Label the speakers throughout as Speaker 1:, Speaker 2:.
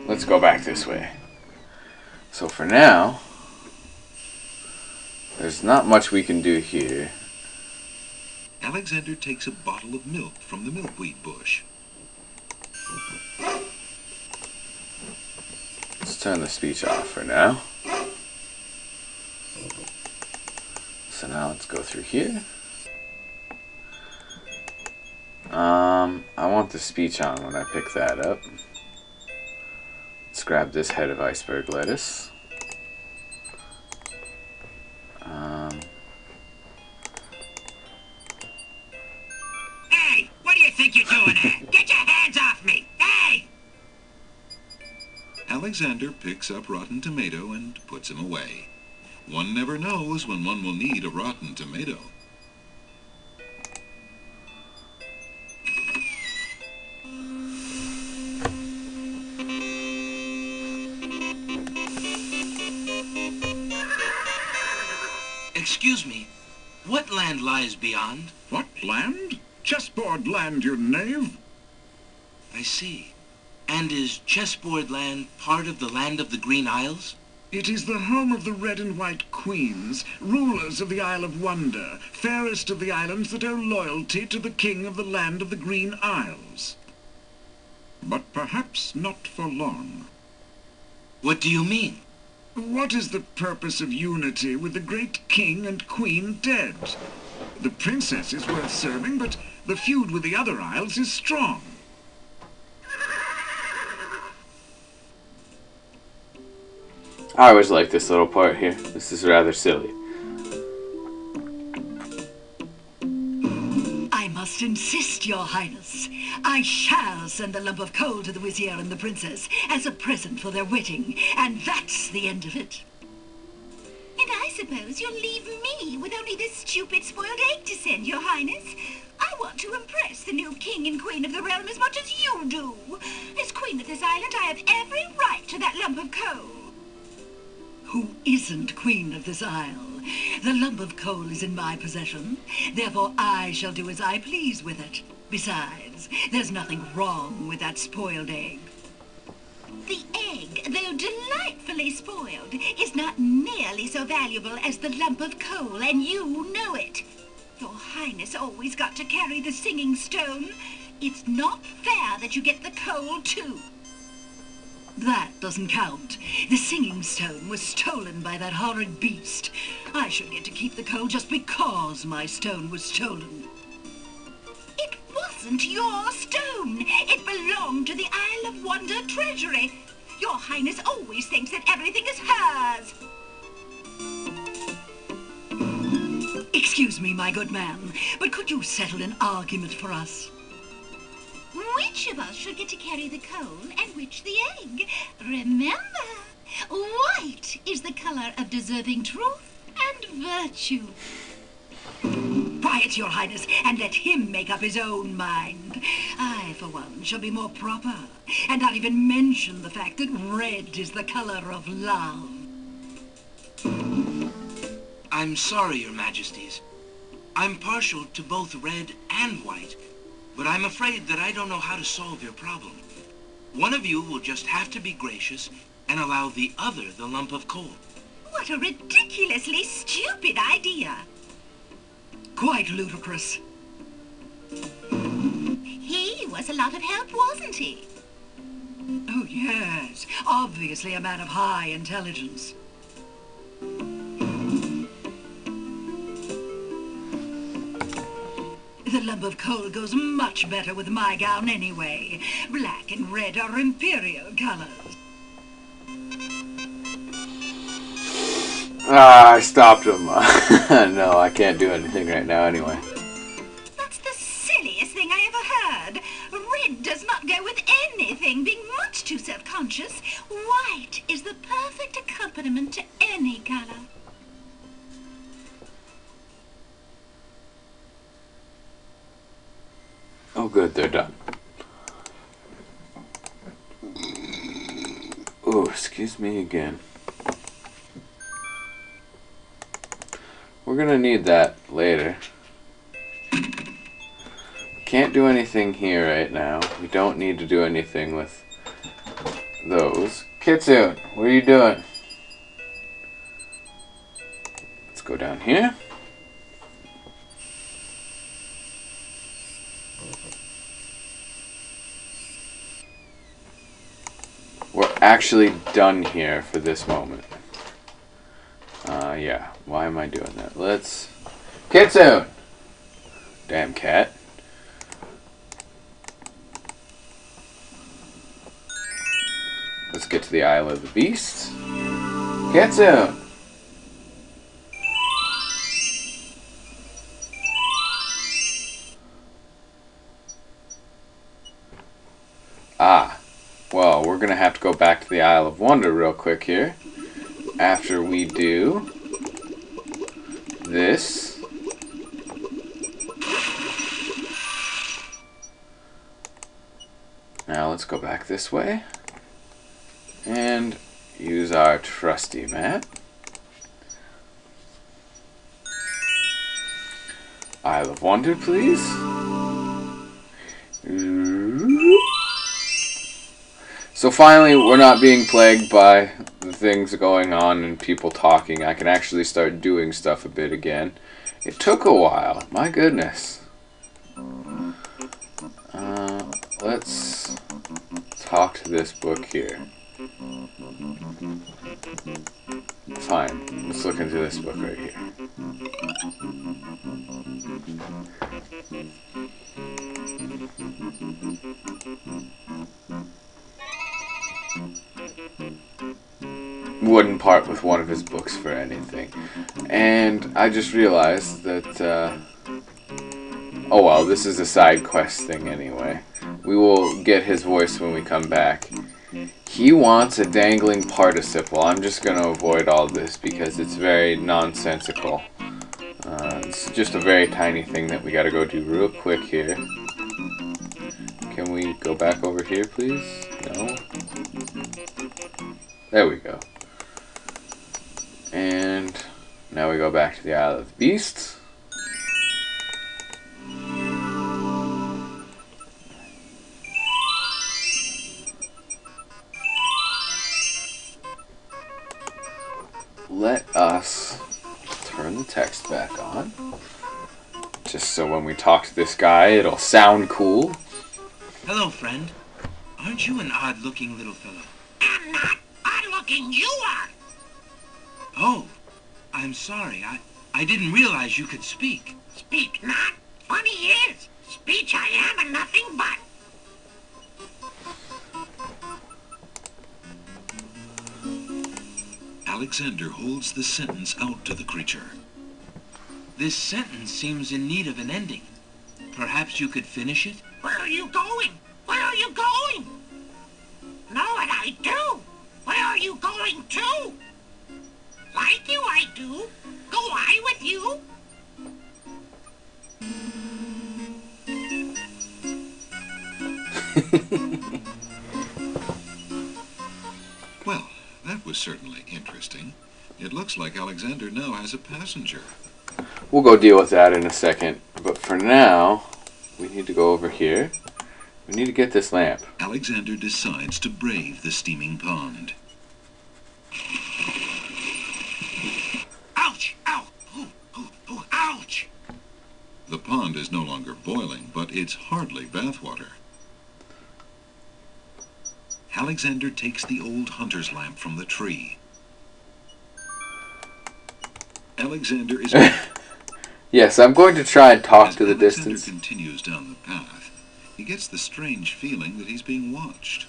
Speaker 1: Let's go back this way. So for now, there's not much we can do here.
Speaker 2: Alexander takes a bottle of milk from the milkweed bush.
Speaker 1: Let's turn the speech off for now. So now let's go through here. I want the speech on when I pick that up. Let's grab this head of iceberg lettuce.
Speaker 3: Hey, what do you think you're doing there? Get your hands off me! Hey!
Speaker 2: Alexander picks up rotten tomato and puts him away. One never knows when one will need a rotten tomato.
Speaker 4: Excuse me, what land lies beyond?
Speaker 5: What land? Chessboard land, you knave.
Speaker 4: I see. And is chessboard land part of the land of the Green Isles?
Speaker 5: It is the home of the red and white queens, rulers of the Isle of Wonder, fairest of the islands that owe loyalty to the king of the land of the Green Isles. But perhaps not for long.
Speaker 4: What do you mean?
Speaker 5: What is the purpose of unity with the great king and queen dead? The princess is worth serving, but the feud with the other isles is strong.
Speaker 1: I always like this little part here. This is rather silly.
Speaker 6: I must insist, Your Highness. I shall send a lump of coal to the Vizier and the Princess as a present for their wedding, and that's the end of it.
Speaker 7: And I suppose you'll leave me with only this stupid spoiled egg to send, Your Highness. I want to impress the new king and queen of the realm as much as you do. As queen of this island, I have every right to that lump of coal.
Speaker 6: Who isn't queen of this isle? The lump of coal is in my possession. Therefore, I shall do as I please with it. Besides, there's nothing wrong with that spoiled egg.
Speaker 7: The egg, though delightfully spoiled, is not nearly so valuable as the lump of coal, and you know it. Your Highness always got to carry the singing stone. It's not fair that you get the coal, too.
Speaker 6: That doesn't count. The singing stone was stolen by that horrid beast. I should get to keep the coal just because my stone was stolen.
Speaker 7: It wasn't your stone. It belonged to the Isle of Wonder treasury. Your Highness always thinks that everything is hers.
Speaker 6: Excuse me, my good man, but could you settle an argument for us?
Speaker 7: Which of us should get to carry the coal and which the egg? Remember, white is the color of deserving truth and virtue.
Speaker 6: Quiet, Your Highness, and let him make up his own mind. I, for one, shall be more proper, and not even mention the fact that red is the color of love.
Speaker 4: I'm sorry, Your Majesties. I'm partial to both red and white, but I'm afraid that I don't know how to solve your problem. One of you will just have to be gracious and allow the other the lump of coal.
Speaker 7: What a ridiculously stupid idea.
Speaker 6: Quite ludicrous.
Speaker 7: He was a lot of help, wasn't he?
Speaker 6: Oh, yes. Obviously a man of high intelligence. The lump of coal goes much better with my gown anyway. Black and red are imperial colors.
Speaker 1: I stopped him. No, I can't do anything right now anyway.
Speaker 7: That's the silliest thing I ever heard. Red does not go with anything, being much too self-conscious. White is the perfect accompaniment to any color.
Speaker 1: Oh good, they're done. Oh, excuse me again. We're gonna need that later. Can't do anything here right now. We don't need to do anything with those. Kitsune, what are you doing? Let's go down here. We're actually done here for this moment. Yeah. Why am I doing that? Let's... Kitsune! Damn cat. Let's get to the Isle of the Beasts. Kitsune! Ah. Well, we're going to have to go back to the Isle of Wonder real quick here. After we do this. Now let's go back this way. And use our trusty map. Isle of Wonder, please. So finally, we're not being plagued by the things going on and people talking. I can actually start doing stuff a bit again. It took a while. My goodness. Let's talk to this book here. Fine. Let's look into this book right here. Wouldn't part with one of his books for anything. And I just realized that, oh well, this is a side quest thing anyway. We will get his voice when we come back. He wants a dangling participle. I'm just going to avoid all this because it's very nonsensical. It's just a very tiny thing that we got to go do real quick here. Can we go back over here, please? No? There we go. And now we go back to the Isle of the Beasts. Let us turn the text back on. Just so when we talk to this guy, it'll sound cool.
Speaker 4: Hello, friend. Aren't you an odd-looking little fellow?
Speaker 3: I'm not odd-looking, you are.
Speaker 4: Oh, I'm sorry. I didn't realize you could speak.
Speaker 3: Speak not. Funny is, speech I am and nothing but.
Speaker 2: Alexander holds the sentence out to the creature.
Speaker 4: This sentence seems in need of an ending. Perhaps you could finish it?
Speaker 3: Where are you going? Where are you going? Know what I do? Where are you going to? Like you I do. Go I with you.
Speaker 2: Well, that was certainly interesting. It looks like Alexander now has a passenger.
Speaker 1: We'll go deal with that in a second. But for now, we need to go over here. We need to get this lamp.
Speaker 2: Alexander decides to brave the steaming pond.
Speaker 3: Ouch! Ow! Ooh, ooh, ooh, ouch!
Speaker 2: The pond is no longer boiling, but it's hardly bathwater. Alexander takes the old hunter's lamp from the tree. Alexander is...
Speaker 1: Yes, I'm going to try and talk to the
Speaker 2: Alexander
Speaker 1: distance.
Speaker 2: continues down the path, he gets the strange feeling that he's being watched.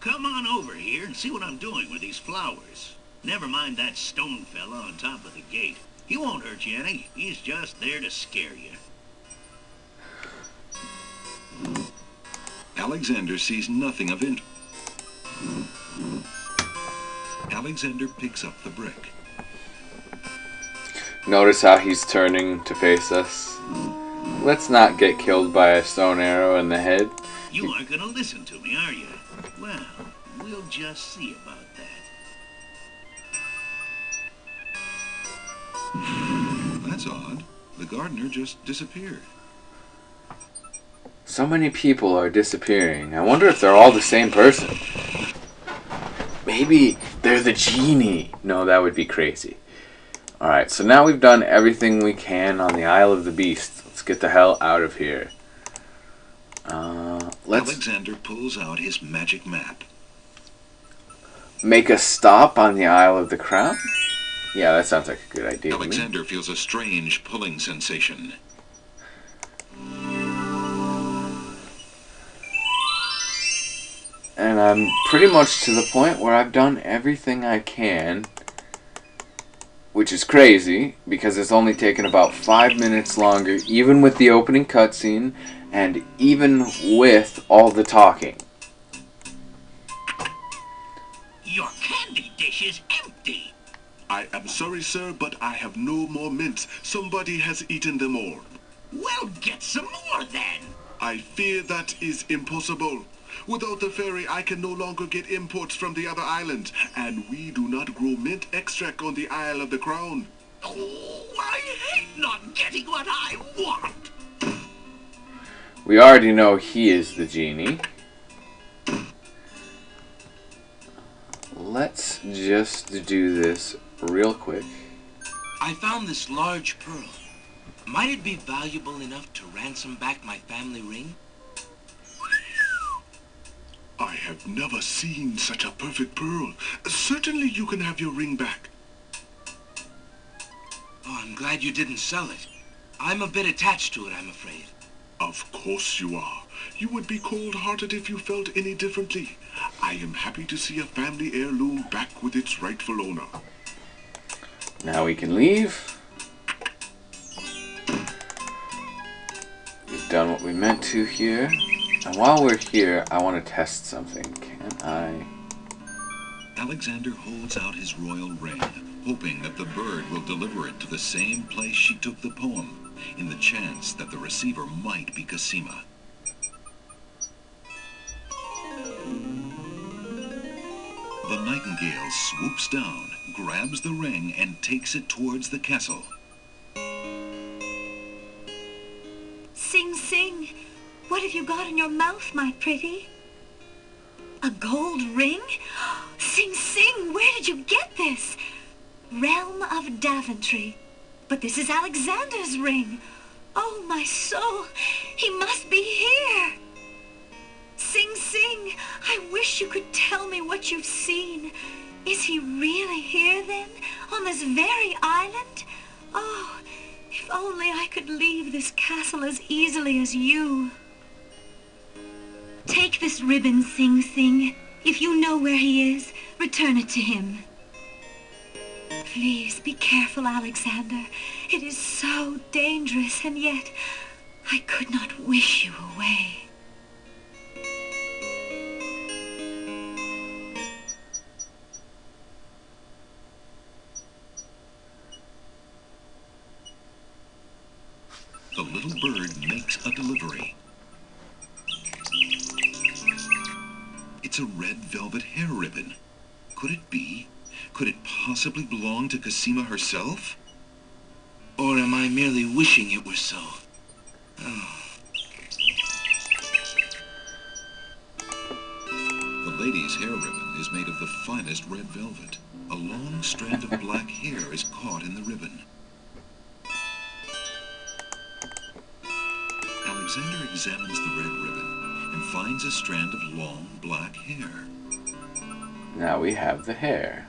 Speaker 8: Come on over here and see what I'm doing with these flowers. Never mind that stone fella on top of the gate. He won't hurt you any. He's just there to scare you.
Speaker 2: Alexander sees nothing of it. Alexander picks up the brick.
Speaker 1: Notice how he's turning to face us. Let's not get killed by a stone arrow in the head.
Speaker 8: You aren't going to listen to me, are you? Well, we'll just see about that.
Speaker 2: That's odd. The gardener just disappeared.
Speaker 1: So many people are disappearing. I wonder if they're all the same person. Maybe they're the genie. No, that would be crazy. Alright, so now we've done everything we can on the Isle of the Beast. Let's get the hell out of here. Let's
Speaker 2: Alexander pulls out his magic map.
Speaker 1: make a stop on the Isle of the Crown? Yeah, that sounds like a good idea to me.
Speaker 2: Alexander feels a strange pulling sensation.
Speaker 1: And I'm pretty much to the point where I've done everything I can. Which is crazy, because it's only taken about 5 minutes longer, even with the opening cutscene, and even with all the talking.
Speaker 8: Your candy dish is empty.
Speaker 9: I am sorry, sir, but I have no more mints. Somebody has eaten them all.
Speaker 8: Well, get some more then.
Speaker 9: I fear that is impossible. Without the ferry, I can no longer get imports from the other islands, and we do not grow mint extract on the Isle of the Crown.
Speaker 8: Oh, I hate not getting what I want.
Speaker 1: We already know he is the genie. Let's just do this real quick.
Speaker 4: I found this large pearl. Might it be valuable enough to ransom back my family ring?
Speaker 9: I have never seen such a perfect pearl. Certainly you can have your ring back.
Speaker 4: Oh, I'm glad you didn't sell it. I'm a bit attached to it, I'm afraid.
Speaker 9: Of course you are. You would be cold-hearted if you felt any differently. I am happy to see a family heirloom back with its rightful owner.
Speaker 1: Now we can leave. We've done what we meant to here. And while we're here, I want to test something. Can I?
Speaker 2: Alexander holds out his royal ring, hoping that the bird will deliver it to the same place she took the poem, in the chance that the receiver might be Cosima. The nightingale swoops down, grabs the ring, and takes it towards the castle.
Speaker 7: Sing Sing, what have you got in your mouth, my pretty? A gold ring? Sing Sing, where did you get this? Realm of Daventry. But this is Alexander's ring. Oh, my soul, he must be here. Sing Sing, I wish you could tell me what you've seen. Is he really here, then, on this very island? Oh, if only I could leave this castle as easily as you. Take this ribbon, Sing Sing. If you know where he is, return it to him. Please be careful, Alexander. It is so dangerous, and yet I could not wish you away.
Speaker 2: The little bird makes a delivery. It's a red velvet hair ribbon. Could it be? Could it possibly belong to Cosima herself?
Speaker 4: Or am I merely wishing it were so? Oh.
Speaker 2: The lady's hair ribbon is made of the finest red velvet. A long strand of black hair is caught in the ribbon. Alexander examines the red ribbon and finds a strand of long black hair.
Speaker 1: Now we have the hair.